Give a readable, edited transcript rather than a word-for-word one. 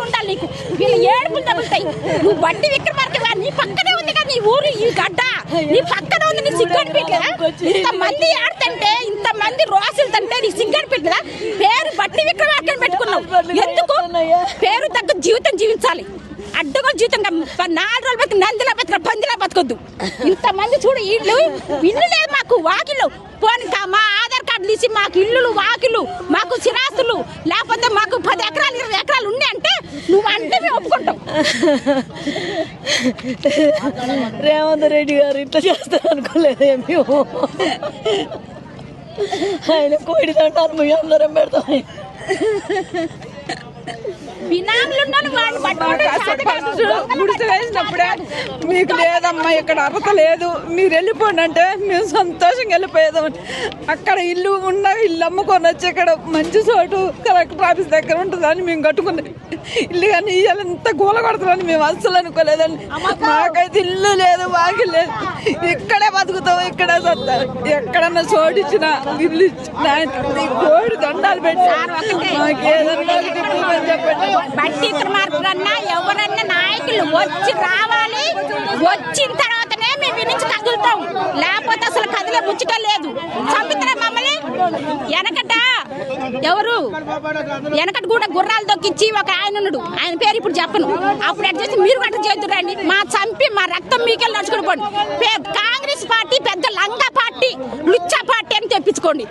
ఉండాలి నీకు వీళ్ళ ఏడుపులు తగులుతాయి. నువ్వు బట్టి విక్రమార్క నీ పక్కనే ఉంది కదా నీ ఊరు, ఈ గడ్డ నీ పక్కనే ఉంది. నీ సిగ్గనిపించదా? ఇంతమంది ఆడుతుంటే ఇంతమంది రోజులుతుంటే నీ సిగ్గనిపించదా? పేరు బట్టి విక్రమార్క పెట్టుకున్నావు ఎందుకు? పేరు తగ్గ జీవితం జీవించాలి. అడ్డగోలు జీవితంగా 4 రోజులు బతికి నందిలా బతిక పందిలా బతకొద్దు. ఇంతమంది చూడు ఇల్లు లేదు మాకు, వాకిళ్ళు పోనీ మా ఆధార్ కార్డు తీసి మాకు ఇల్లులు వాకిళ్ళు మాకు స్థిరాస్తులు లేకపోతే మాకు 10 ఎకరాలు 20 ఎకరాలు ఉన్నాయి అంటే నువ్వు అంటే మేము ఒప్పుకుంటాం. రేవంత్ రెడ్డి గారు ఇట్లా చేస్తారు అనుకోలేదే మేము. ఆయన కోడి దంటారు మేము అందరం పెడతాం. గుడిసె వేసినప్పుడే మీకు లేదమ్మా ఇక్కడ అర్హత లేదు మీరు వెళ్ళిపోండి అంటే మేము సంతోషంగా వెళ్ళిపోయేదామని. అక్కడ ఇల్లు ఇల్లు అమ్ముకొని వచ్చి ఇక్కడ మంచి చోటు కలెక్టర్ ఆఫీస్ దగ్గర ఉంటుందని మేము కట్టుకున్నాం ఇల్లు. కానీ ఇవాళ ఎంత గోల కొడతామని మేము అస్సలు అనుకోలేదండి. మాకైతే ఇల్లు లేదు వాకి లేదు, ఇక్కడే బతుకుతాం ఇక్కడే చదువుతాం. ఎక్కడన్నా చోటు ఇచ్చిన ఇల్లు ఇచ్చిన కోడి దండాలు పెట్టి మాకేదన్నా చెప్పండి. బట్టి విక్రమార్కన్నా ఎవరన్నా నాయకులు వచ్చి రావాలి, వచ్చిన తర్వాతనే మేము వినించి కదులుతాం, లేకపోతే అసలు కదిలే ముచ్చట లేదు. చంపుతారా మమ్మల్ని? వెనకట కూడా గుర్రాలు దొక్కిచ్చి ఒక ఆయన ఉన్నాడు, ఆయన పేరు ఇప్పుడు చెప్పను. అప్పుడు ఎట్ చేసి మీరు గట్ట చేతురండి మా చంపి మా రక్తం మీకెళ్ళి నడుచుకుని పోండి. కాంగ్రెస్ పార్టీ పెద్ద లంగా పార్టీ లుచ్చా పార్టీ అని తెప్పించుకోండి.